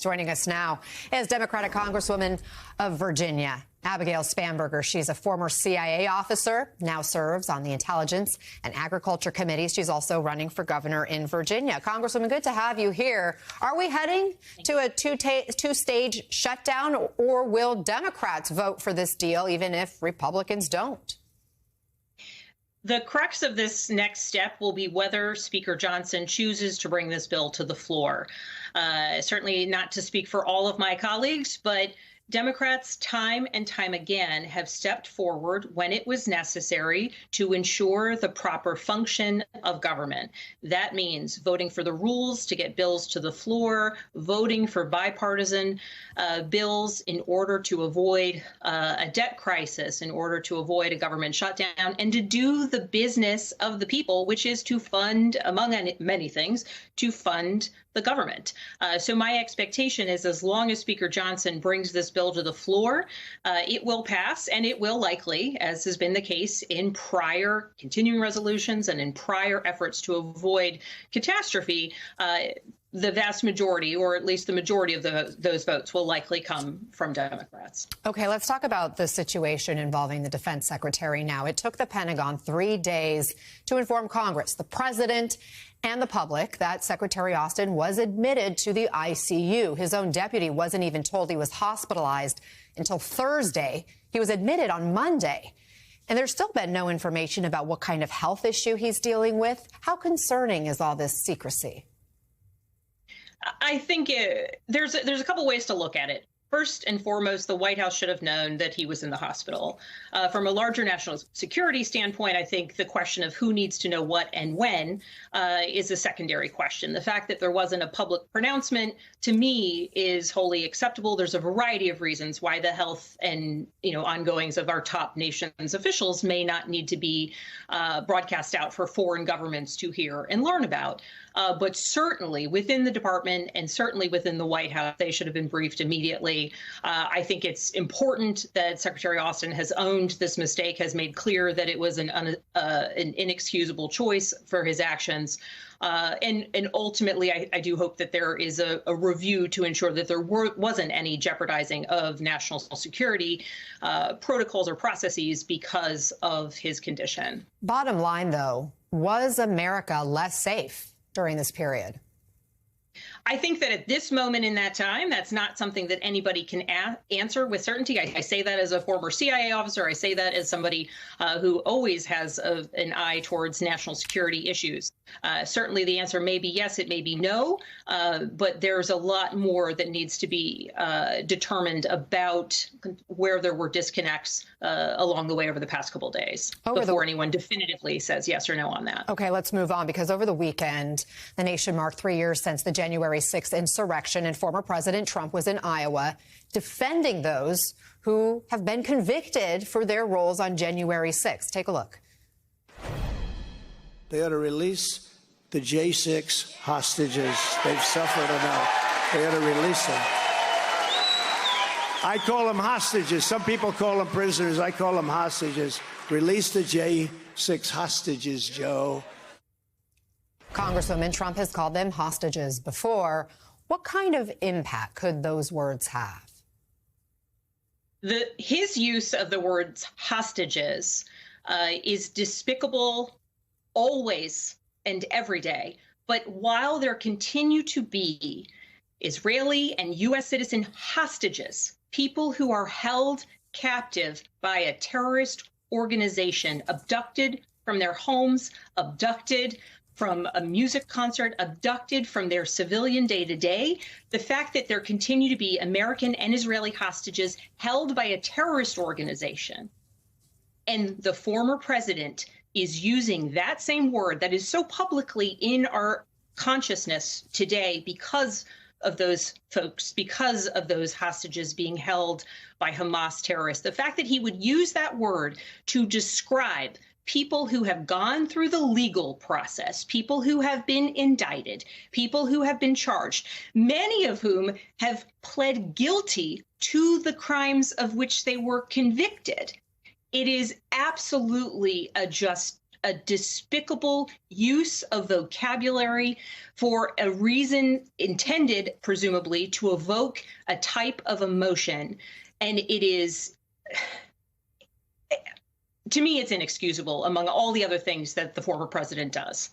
Joining us now is Democratic Congresswoman of Virginia, Abigail Spanberger. She's a former CIA officer, now serves on the Intelligence and Agriculture Committees. She's also running for governor in Virginia. Congresswoman, good to have you here. Are we heading to a two-stage shutdown, or will Democrats vote for this deal even if Republicans don't? The crux of this next step will be whether Speaker Johnson chooses to bring this bill to the floor. Certainly not to speak for all of my colleagues, but Democrats time and time again have stepped forward when it was necessary to ensure the proper function of government. That means voting for the rules to get bills to the floor, voting for bipartisan bills in order to avoid a debt crisis, in order to avoid a government shutdown, and to do the business of the people, which is to fund, among many things, to fund the government. So my expectation is, as long as Speaker Johnson brings this bill to the floor, it will pass, and it will likely, as has been the case in prior continuing resolutions and in prior efforts to avoid catastrophe, the vast majority, or at least the majority of those votes, will likely come from Democrats. Okay, let's talk about the situation involving the defense secretary now. It took the Pentagon 3 days to inform Congress, the president, and the public that Secretary Austin was admitted to the ICU. His own deputy wasn't even told he was hospitalized until Thursday. He was admitted on Monday. And there's still been no information about what kind of health issue he's dealing with. How concerning is all this secrecy? I think there's a couple ways to look at it. First and foremost, the White House should have known that he was in the hospital. From a larger national security standpoint, I think the question of who needs to know what and when is a secondary question. The fact that there wasn't a public pronouncement, to me, is wholly acceptable. There's a variety of reasons why the health and ongoings of our top nation's officials may not need to be broadcast out for foreign governments to hear and learn about. But certainly within the department and certainly within the White House, they should have been briefed immediately. I think it's important that Secretary Austin has owned this mistake, has made clear that it was an inexcusable choice for his actions. And ultimately, I do hope that there is a review to ensure that there wasn't any jeopardizing of national security protocols or processes because of his condition. Bottom line, though, was America less safe during this period? I think that at this moment in that time, that's not something that anybody can answer with certainty. I say that as a former CIA officer. I say that as somebody who always has an eye towards national security issues. Certainly the answer may be yes, it may be no, but there's a lot more that needs to be determined about where there were disconnects along the way over the past couple of days before anyone definitively says yes or no on that. Okay, let's move on, because over the weekend, the nation marked 3 years since the January 6th insurrection, and former President Trump was in Iowa defending those who have been convicted for their roles on January 6th. Take a look. They ought to release the J6 hostages. They've suffered enough. They ought to release them. I call them hostages. Some people call them prisoners. I call them hostages. Release the J6 hostages, Joe. Congresswoman, Trump has called them hostages before. What kind of impact could those words have? His use of the words hostages is despicable always and every day. But while there continue to be Israeli and U.S. citizen hostages, people who are held captive by a terrorist organization, abducted from their homes, abducted from a music concert, abducted from their civilian day-to-day, the fact that there continue to be American and Israeli hostages held by a terrorist organization, and the former president is using that same word that is so publicly in our consciousness today because of those folks, because of those hostages being held by Hamas terrorists. The fact that he would use that word to describe people who have gone through the legal process, people who have been indicted, people who have been charged, many of whom have pled guilty to the crimes of which they were convicted. It is absolutely a just a despicable use of vocabulary for a reason intended, presumably, to evoke a type of emotion. And it is, to me, it's inexcusable among all the other things that the former president does.